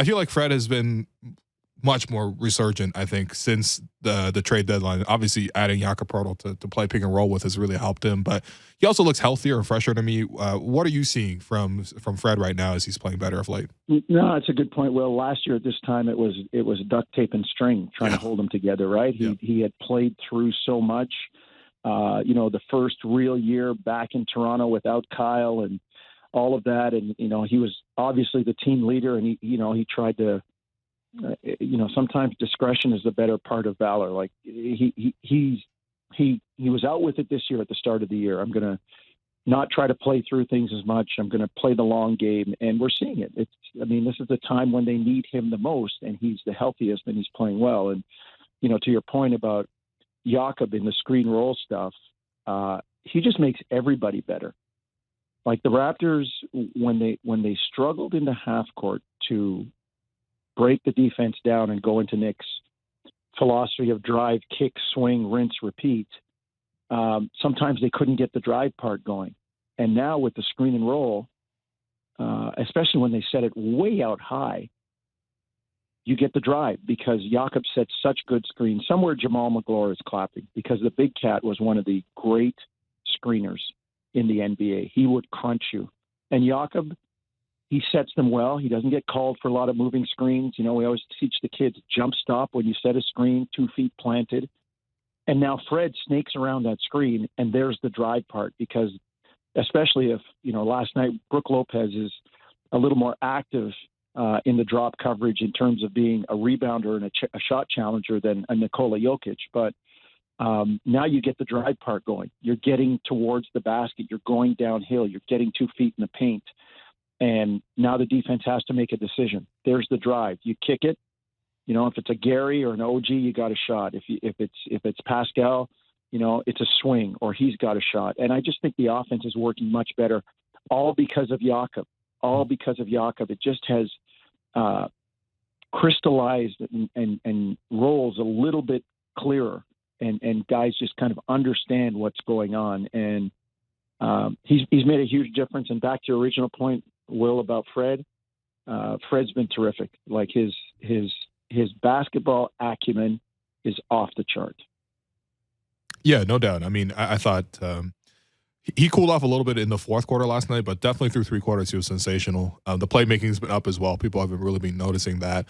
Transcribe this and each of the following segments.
I feel like Fred has been much more resurgent, I think, since the trade deadline. Obviously, adding Jakob Poeltl to play pick and roll with has really helped him, but he also looks healthier and fresher to me. What are you seeing from Fred right now as he's playing better of late? No, it's a good point. Well, last year at this time, it was duct tape and string trying to hold them together, right? He had played through so much. The first real year back in Toronto without Kyle and all of that, and he was obviously the team leader, and he tried to. Sometimes discretion is the better part of valor. Like he was out with it this year at the start of the year. I'm going to not try to play through things as much. I'm going to play the long game, and we're seeing it. This is the time when they need him the most, and he's the healthiest, and he's playing well. And to your point about Jakob in the screen roll stuff, he just makes everybody better. Like the Raptors, when they struggled in the half court to break the defense down and go into Nick's philosophy of drive, kick, swing, rinse, repeat, sometimes they couldn't get the drive part going. And now with the screen and roll, especially when they set it way out high, you get the drive because Jakob sets such good screens. Somewhere Jamal McGlure is clapping because the Big Cat was one of the great screeners in the NBA. He would crunch you. And Jakob, he sets them well. He doesn't get called for a lot of moving screens. We always teach the kids jump stop when you set a screen, 2 feet planted. And now Fred snakes around that screen, and there's the drive part because especially if, last night Brook Lopez is a little more active in the drop coverage in terms of being a rebounder and a shot challenger than a Nikola Jokic. But now you get the drive part going. You're getting towards the basket. You're going downhill. You're getting 2 feet in the paint. And now the defense has to make a decision. There's the drive. You kick it. If it's a Gary or an OG, you got a shot. If it's Pascal, it's a swing or he's got a shot. And I just think the offense is working much better, all because of Jakob. All because of Jakob. It just has crystallized and rolls a little bit clearer, and guys just kind of understand what's going on. And he's made a huge difference. And back to your original point, Will, about Fred. Fred's been terrific. Like his basketball acumen is off the chart. Yeah, no doubt. I mean, I thought he cooled off a little bit in the fourth quarter last night, but definitely through 3 quarters he was sensational. The playmaking's been up as well. People haven't really been noticing that.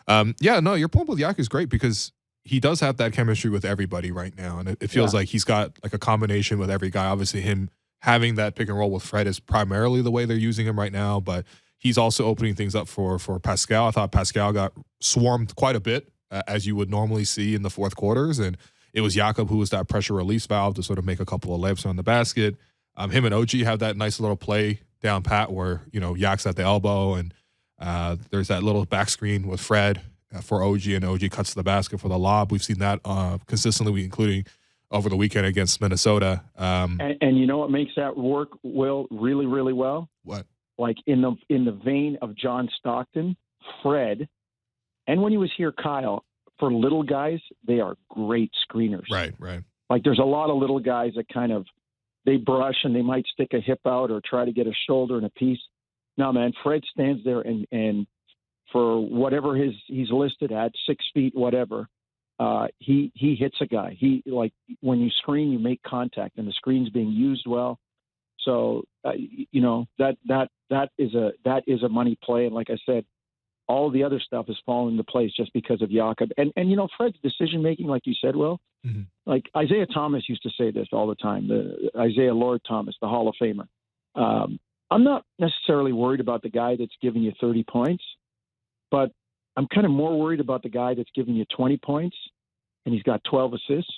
Your point with Yak is great because he does have that chemistry with everybody right now, and it feels like he's got like a combination with every guy. Obviously, him having that pick and roll with Fred is primarily the way they're using him right now, but he's also opening things up for Pascal. I thought Pascal got swarmed quite a bit, as you would normally see in the fourth quarters, and it was Jakob who was that pressure release valve to sort of make a couple of layups on the basket. Him and OG have that nice little play down pat where, Yak's at the elbow, and there's that little back screen with Fred for OG, and OG cuts to the basket for the lob. We've seen that consistently, including over the weekend against Minnesota. And you know what makes that work, Will, really, really well? What? Like in the vein of John Stockton, Fred, and when he was here, Kyle, for little guys, they are great screeners. Right. Like there's a lot of little guys that kind of, they brush and they might stick a hip out or try to get a shoulder and a piece. No, man, Fred stands there and for whatever he's listed at, 6 feet, whatever, he hits a guy. He, like, when you screen, you make contact, and the screen's being used well. So that is a money play. And like I said, all the other stuff is falling into place just because of Jakob. And Fred's decision making, like you said, Will, like Isaiah Thomas used to say this all the time. Isaiah Lord Thomas, the Hall of Famer. I'm not necessarily worried about the guy that's giving you 30 points, but I'm kind of more worried about the guy that's giving you 20 points and he's got 12 assists.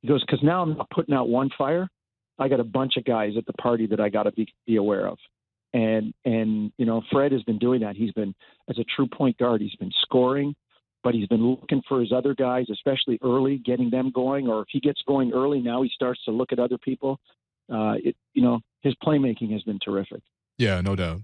He goes, because now I'm not putting out one fire. I got a bunch of guys at the party that I got to be aware of. And Fred has been doing that. He's been, as a true point guard, he's been scoring, but he's been looking for his other guys, especially early, getting them going. Or if he gets going early, now he starts to look at other people. His playmaking has been terrific. Yeah, no doubt.